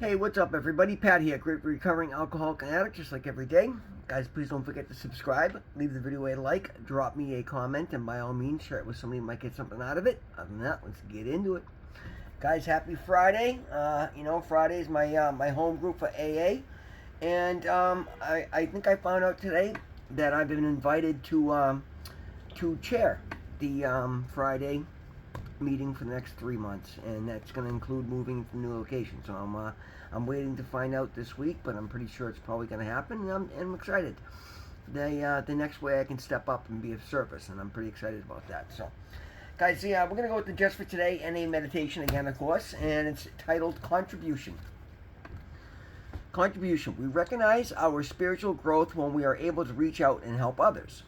Hey, what's up, everybody? Pat here, great recovering alcoholic and addict, just like every day. Guys, please don't forget to subscribe, leave the video a like, drop me a comment, and by all means, share it with somebody who might get something out of it. Other than that, let's get into it. Guys, happy Friday. Friday is my home group for AA, and I think I found out today that I've been invited to chair the Friday meeting for the next 3 months, and that's going to include moving to new location. So I'm waiting to find out this week, but I'm pretty sure it's probably going to happen, and I'm excited. The next way I can step up and be of service, and I'm pretty excited about that. So, guys, we're going to go with the Just for Today NA meditation again, of course, and it's titled Contribution. Contribution. We recognize our spiritual growth when we are able to reach out and help others.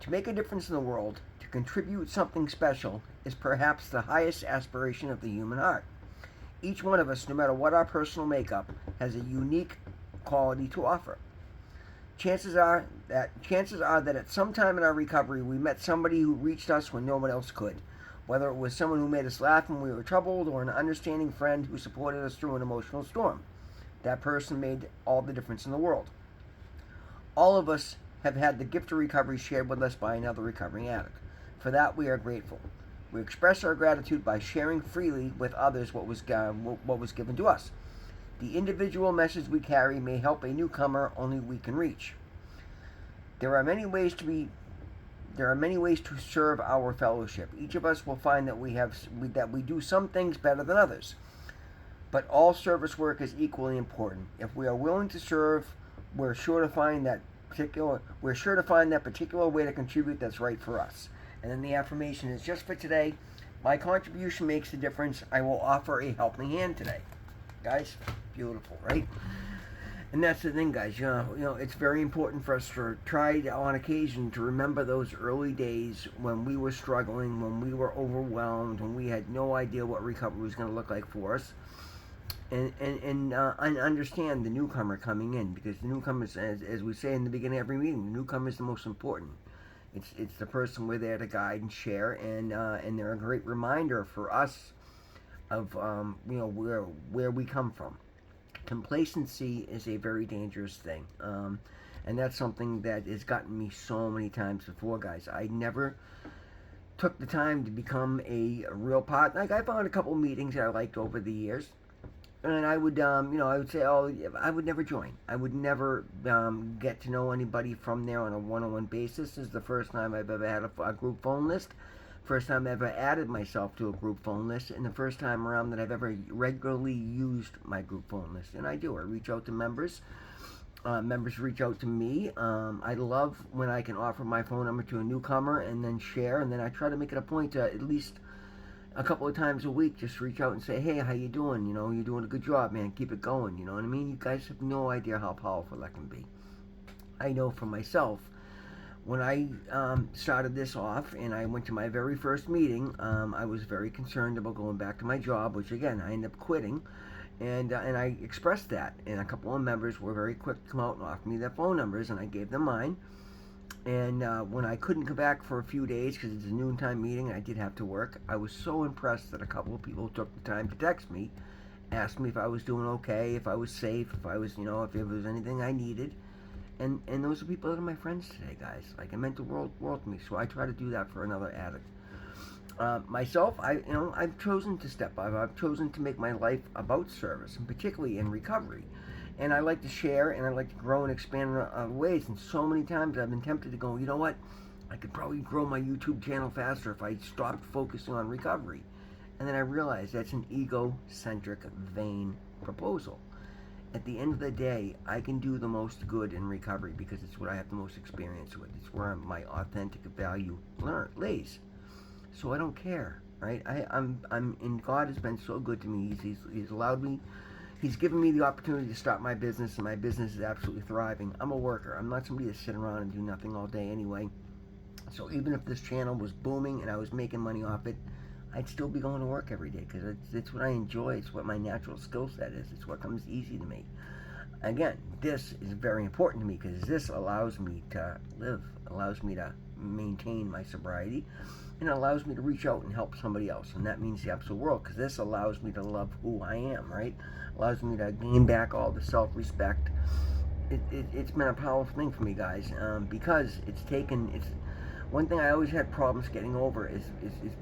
To make a difference in the world, to contribute something special, is perhaps the highest aspiration of the human heart. Each one of us, no matter what our personal makeup, has a unique quality to offer. Chances are that at some time in our recovery we met somebody who reached us when no one else could, whether it was someone who made us laugh when we were troubled or an understanding friend who supported us through an emotional storm. That person made all the difference in the world. All of us have had the gift of recovery shared with us by another recovering addict. For that, we are grateful. We express our gratitude by sharing freely with others what was given to us. The individual message we carry may help a newcomer only we can reach. There are many ways to serve our fellowship. Each of us will find that we do some things better than others. But all service work is equally important. If we are willing to serve, we're sure to find that particular way to contribute that's right for us. And then the affirmation is, just for today, my contribution makes a difference. I will offer a helping hand today. Guys, beautiful, right? And that's the thing, guys. It's very important for us to try on occasion to remember those early days when we were struggling, when we were overwhelmed, when we had no idea what recovery was going to look like for us. And understand the newcomer coming in, because the newcomer, as we say in the beginning of every meeting, the newcomer is the most important. It's the person we're there to guide and share, and they're a great reminder for us of where we come from. Complacency is a very dangerous thing, and that's something that has gotten me so many times before, guys. I never took the time to become a real partner. Like, I found a couple meetings that I liked over the years. And I would, I would say, I would never join. I would never get to know anybody from there on a one-on-one basis. This is the first time I've ever had a group phone list. First time I've ever added myself to a group phone list. And the first time around that I've ever regularly used my group phone list. And I do. I reach out to members. Members reach out to me. I love when I can offer my phone number to a newcomer and then share. And then I try to make it a point to at least a couple of times a week just reach out and say, hey, how you doing? You're doing a good job, man. Keep it going. You know what I mean? You guys have no idea how powerful that can be. I know for myself, when I started this off and I went to my very first meeting, I was very concerned about going back to my job, which again I ended up quitting, and I expressed that, and a couple of members were very quick to come out and offer me their phone numbers, and I gave them mine. And when I couldn't come back for a few days because it's a noontime meeting and I did have to work, I was so impressed that a couple of people took the time to text me, asked me if I was doing okay, if I was safe, if I was, if there was anything I needed. And those are people that are my friends today, guys. Like, it meant the world to me. So I try to do that for another addict. Myself, I've chosen to step up. I've chosen to make my life about service, and particularly in recovery. And I like to share, and I like to grow and expand in ways. And so many times I've been tempted to go, you know what? I could probably grow my YouTube channel faster if I stopped focusing on recovery. And then I realized that's an egocentric, vain proposal. At the end of the day, I can do the most good in recovery because it's what I have the most experience with. It's where my authentic value lays. So I don't care, right? And God has been so good to me. He's allowed me. He's given me the opportunity to start my business, and my business is absolutely thriving. I'm a worker. I'm not somebody to sit around and do nothing all day anyway. So even if this channel was booming and I was making money off it, I'd still be going to work every day because it's what I enjoy. It's what my natural skill set is. It's what comes easy to me. Again, this is very important to me because this allows me to live, allows me to maintain my sobriety, and it allows me to reach out and help somebody else, and that means the absolute world, because this allows me to love who I am, right? Allows me to gain back all the self-respect. It's been a powerful thing for me, guys, because it's one thing I always had problems getting over is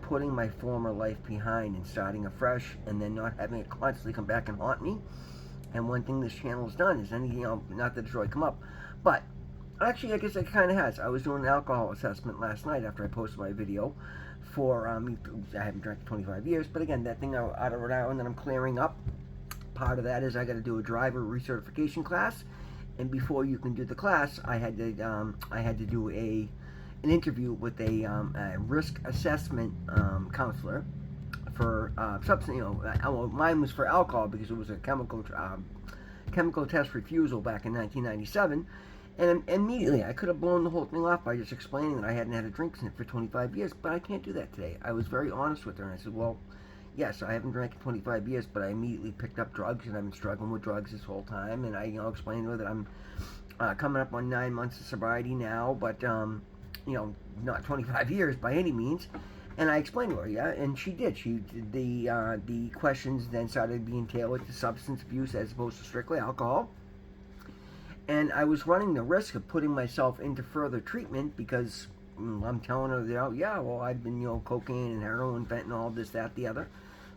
putting my former life behind and starting afresh, and then not having it constantly come back and haunt me. And one thing this channel has done is not that it's really come up, but actually I guess it kind of has. I was doing an alcohol assessment last night after I posted my video for, I haven't drank in 25 years, but again, that thing out of Rhode Island that I'm clearing up, part of that is I got to do a driver recertification class, and before you can do the class, I had to do an interview with a risk assessment counselor for substance. Mine was for alcohol because it was a chemical test refusal back in 1997, and immediately I could have blown the whole thing off by just explaining that I hadn't had a drink for 25 years, but I can't do that today. I was very honest with her, and I said, well, yes, I haven't drank in 25 years, but I immediately picked up drugs, and I've been struggling with drugs this whole time, and I explained to her that I'm coming up on 9 months of sobriety now, but not 25 years by any means. And I explained to her, yeah, and she did. The questions then started being tailored to substance abuse as opposed to strictly alcohol. And I was running the risk of putting myself into further treatment because I'm telling her, yeah, well, I've been, cocaine and heroin, fentanyl, this, that, the other.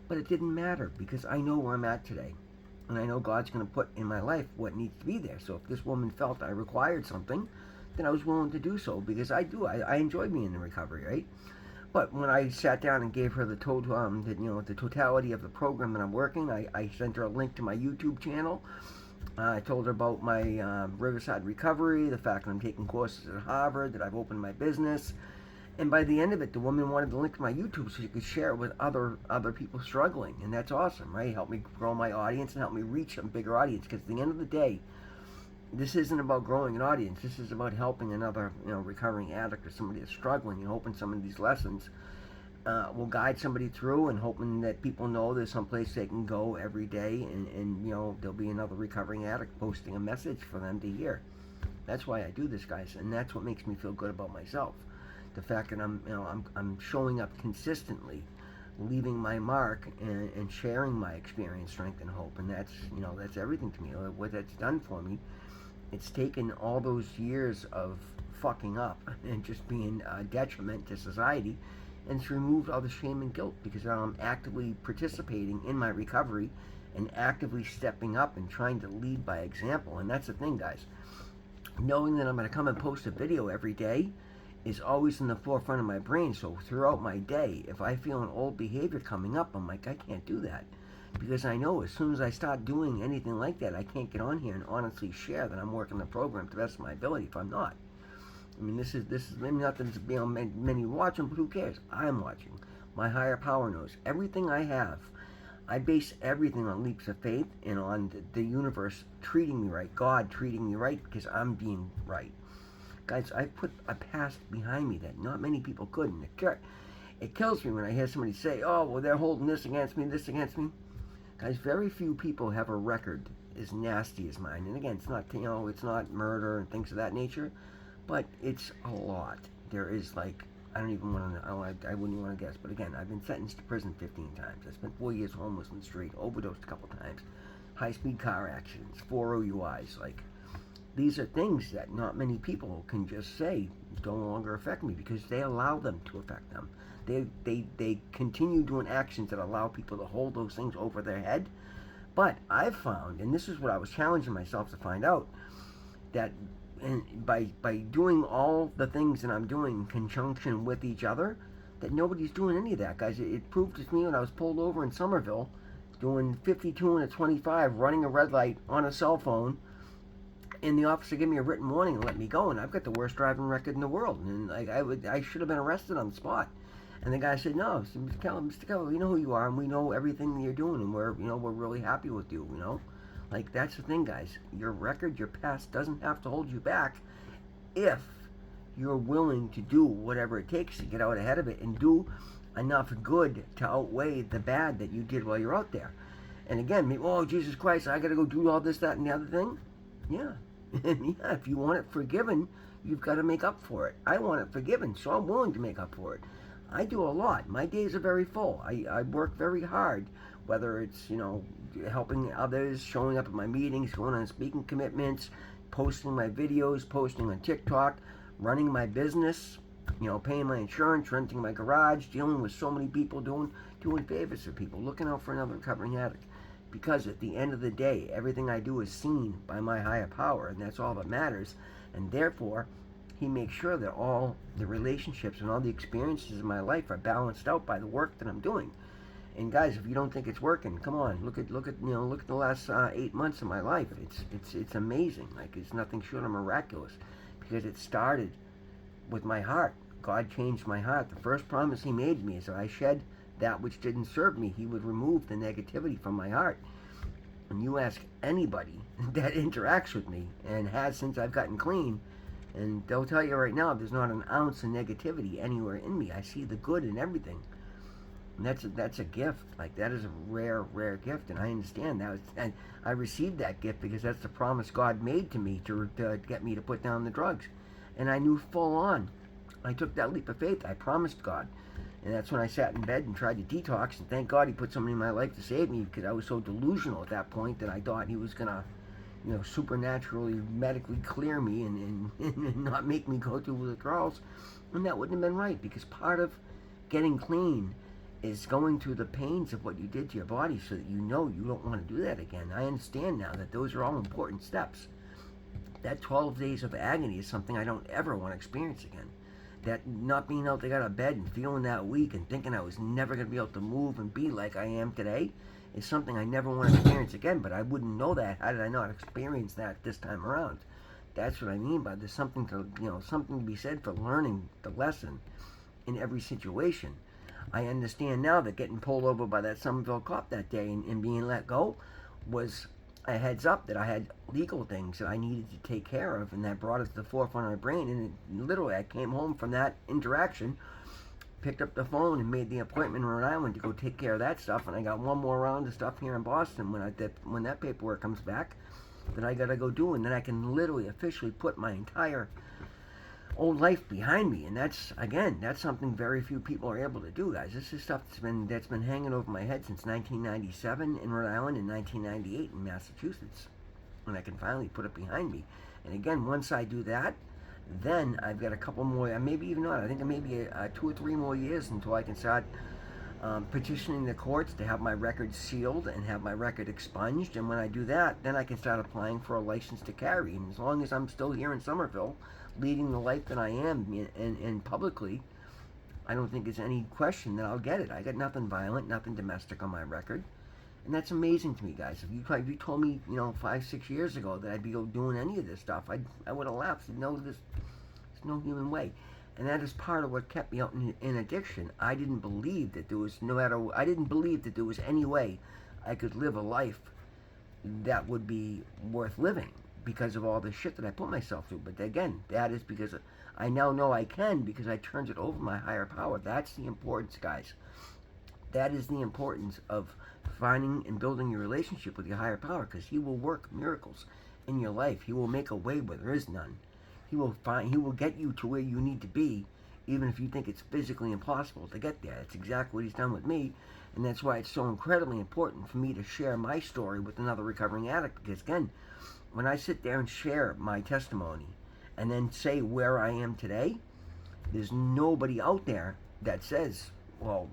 But it didn't matter because I know where I'm at today. And I know God's going to put in my life what needs to be there. So if this woman felt I required something, then I was willing to do so because I do. I enjoy being in recovery, right? But when I sat down and gave her the totality of the program that I'm working, I sent her a link to my YouTube channel. I told her about my Riverside recovery, the fact that I'm taking courses at Harvard, that I've opened my business. And by the end of it, the woman wanted the link to my YouTube so she could share it with other people struggling. And that's awesome, right? Help me grow my audience and help me reach a bigger audience. Because at the end of the day, this isn't about growing an audience. This is about helping another, recovering addict or somebody that's struggling, and hoping some of these lessons will guide somebody through, and hoping that people know there's someplace they can go every day, and there'll be another recovering addict posting a message for them to hear. That's why I do this, guys, and that's what makes me feel good about myself. The fact that I'm showing up consistently, leaving my mark, and sharing my experience, strength, and hope, and that's everything to me. What that's done for me. It's taken all those years of fucking up and just being a detriment to society, and it's removed all the shame and guilt because now I'm actively participating in my recovery and actively stepping up and trying to lead by example. And that's the thing, guys. Knowing that I'm going to come and post a video every day is always in the forefront of my brain. So throughout my day, if I feel an old behavior coming up, I'm like, I can't do that. Because I know as soon as I start doing anything like that, I can't get on here and honestly share that I'm working the program to the best of my ability if I'm not. I mean, this is maybe not that there's many watching, but who cares? I'm watching. My higher power knows. Everything I have, I base everything on leaps of faith and on the universe treating me right, God treating me right because I'm being right. Guys, I put a past behind me that not many people could. And it kills me when I hear somebody say, oh, well, they're holding this against me, this against me. Guys, very few people have a record as nasty as mine. And again, it's not, it's not murder and things of that nature, but it's a lot. There is I don't even want to know, I wouldn't even want to guess. But again, I've been sentenced to prison 15 times. I spent 4 years homeless in the street, overdosed a couple times, high-speed car accidents, 4 OUIs. These are things that not many people can just say don't longer affect me because they allow them to affect them. They continue doing actions that allow people to hold those things over their head. But I've found, and this is what I was challenging myself to find out, that by doing all the things that I'm doing in conjunction with each other, that nobody's doing any of that, guys. It proved to me when I was pulled over in Somerville, doing 52 and a 25, running a red light on a cell phone, and the officer gave me a written warning and let me go, and I've got the worst driving record in the world, and I should have been arrested on the spot. And the guy said, no, Mr. Keller, we know who you are, and we know everything that you're doing, and we're really happy with you, That's the thing, guys. Your record, your past doesn't have to hold you back if you're willing to do whatever it takes to get out ahead of it and do enough good to outweigh the bad that you did while you're out there. And again, oh, Jesus Christ, I got to go do all this, that, and the other thing? Yeah. Yeah, if you want it forgiven, you've got to make up for it. I want it forgiven, so I'm willing to make up for it. I do a lot. My days are very full. I work very hard, whether it's, helping others, showing up at my meetings, going on speaking commitments, posting my videos, posting on TikTok, running my business, paying my insurance, renting my garage, dealing with so many people, doing favors for people, looking out for another recovering addict. Because at the end of the day, everything I do is seen by my higher power, and that's all that matters. And therefore, he makes sure that all the relationships and all the experiences in my life are balanced out by the work that I'm doing. And guys, if you don't think it's working, come on, look at the last 8 months of my life. It's amazing. Like, it's nothing short of miraculous, because it started with my heart. God changed my heart. The first promise he made me is that I shed that which didn't serve me, he would remove the negativity from my heart. And you ask anybody that interacts with me and has since I've gotten clean, and they'll tell you right now, there's not an ounce of negativity anywhere in me. I see the good in everything. And that's a gift. Like, that is a rare gift, and I understand that. And I received that gift because that's the promise God made to me to get me to put down the drugs. And I knew full on. I took that leap of faith. I promised God. And that's when I sat in bed and tried to detox, and thank God he put somebody in my life to save me, because I was so delusional at that point that I thought he was going to, supernaturally, medically clear me and not make me go through withdrawals. And that wouldn't have been right, because part of getting clean is going through the pains of what you did to your body so that you don't want to do that again. I understand now that those are all important steps. That 12 days of agony is something I don't ever want to experience again. That not being able to get out of bed and feeling that weak and thinking I was never going to be able to move and be like I am today is something I never want to experience again. But I wouldn't know that. How did I not experience that this time around? That's what I mean by there's something to be said for learning the lesson in every situation. I understand now that getting pulled over by that Somerville cop that day and being let go was a heads up that I had legal things that I needed to take care of, and that brought it to the forefront of my brain. And literally, I came home from that interaction, picked up the phone, and made the appointment in Rhode Island to go take care of that stuff. And I got one more round of stuff here in Boston when that paperwork comes back that I gotta go do, and then I can literally officially put my entire old life behind me. And that's something very few people are able to do, guys. This is stuff that's been hanging over my head since 1997 in Rhode Island and 1998 in Massachusetts, and I can finally put it behind me. And again, once I do that, then I've got a couple more, maybe even not, I think maybe 2 or 3 more years until I can start petitioning the courts to have my record sealed and have my record expunged. And when I do that, then I can start applying for a license to carry. And as long as I'm still here in Somerville, leading the life that I am and publicly, I don't think there's any question that I'll get it. I got nothing violent, nothing domestic on my record. And that's amazing to me, guys. If you told me, 5-6 years ago that I'd be doing any of this stuff, I would have laughed. No, there's no human way. And that is part of what kept me out in addiction. I didn't believe that there was any way I could live a life that would be worth living because of all the shit that I put myself through. But again, that is because I now know I can, because I turned it over to my higher power. That's the importance, guys. That is the importance of finding and building your relationship with your higher power, because he will work miracles in your life. He will make a way where there is none. He will get you to where you need to be, even if you think it's physically impossible to get there. That's exactly what he's done with me, and that's why it's so incredibly important for me to share my story with another recovering addict, because again, when I sit there and share my testimony and then say where I am today, there's nobody out there that says, well,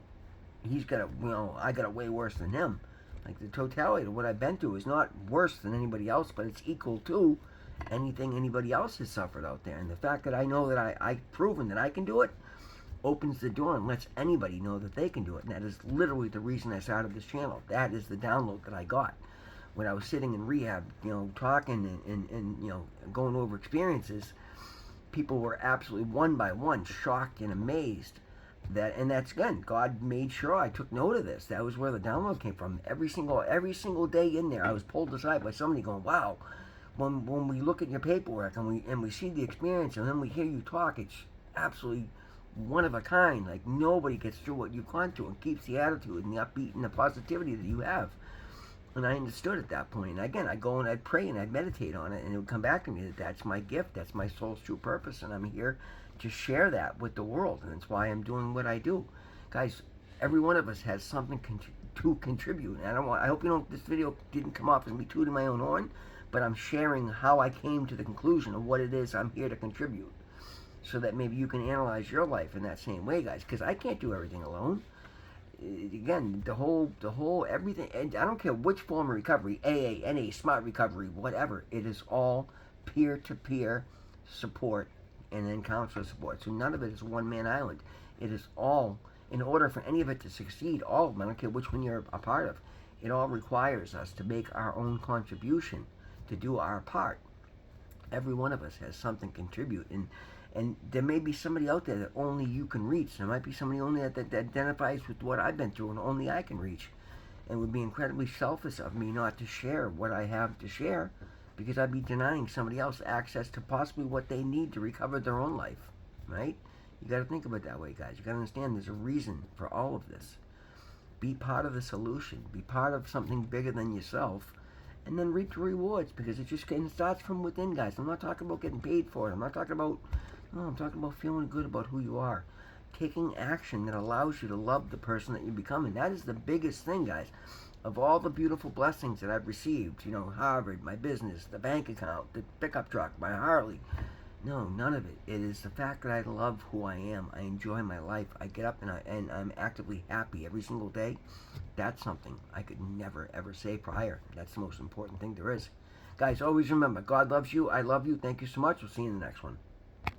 I got it way worse than him. Like, the totality of what I've been through is not worse than anybody else, but it's equal to anything anybody else has suffered out there. And the fact that I know that I've proven that I can do it opens the door and lets anybody know that they can do it. And that is literally the reason I started this channel. That is the download that I got when I was sitting in rehab, talking and going over experiences. People were absolutely one by one shocked and amazed. That's again, God made sure I took note of this. That was where the download came from. Every single day in there, I was pulled aside by somebody going, wow, when we look at your paperwork and we see the experience and then we hear you talk, it's absolutely one of a kind. Like, nobody gets through what you've gone through and keeps the attitude and the upbeat and the positivity that you have. And I understood at that point. And again, I'd go and I'd pray and I'd meditate on it, and it would come back to me that that's my gift, that's my soul's true purpose, and I'm here to share that with the world. And that's why I'm doing what I do. Guys, every one of us has something to contribute. And I hope you don't, this video didn't come off as me tooting my own horn, but I'm sharing how I came to the conclusion of what it is I'm here to contribute, so that maybe you can analyze your life in that same way, guys, because I can't do everything alone. Again, the whole everything, and I don't care which form of recovery, AA, NA, smart recovery, whatever, it is all peer-to-peer support and then counselor support. So none of it is one-man island. It is all, in order for any of it to succeed, all of them, I don't care which one you're a part of, it all requires us to make our own contribution, to do our part. Every one of us has something to contribute, and there may be somebody out there that only you can reach. There might be somebody only that identifies with what I've been through and only I can reach. And it would be incredibly selfish of me not to share what I have to share, because I'd be denying somebody else access to possibly what they need to recover their own life, right? You got to think about it that way, guys. You got to understand there's a reason for all of this. Be part of the solution. Be part of something bigger than yourself, and then reap the rewards, because it starts from within, guys. I'm not talking about getting paid for it. I'm not talking about, no, I'm talking about feeling good about who you are. Taking action that allows you to love the person that you're becoming. That is the biggest thing, guys. Of all the beautiful blessings that I've received, Harvard, my business, the bank account, the pickup truck, my Harley. No, none of it. It is the fact that I love who I am. I enjoy my life. I get up and I'm actively happy every single day. That's something I could never, ever say prior. That's the most important thing there is. Guys, always remember, God loves you. I love you. Thank you so much. We'll see you in the next one.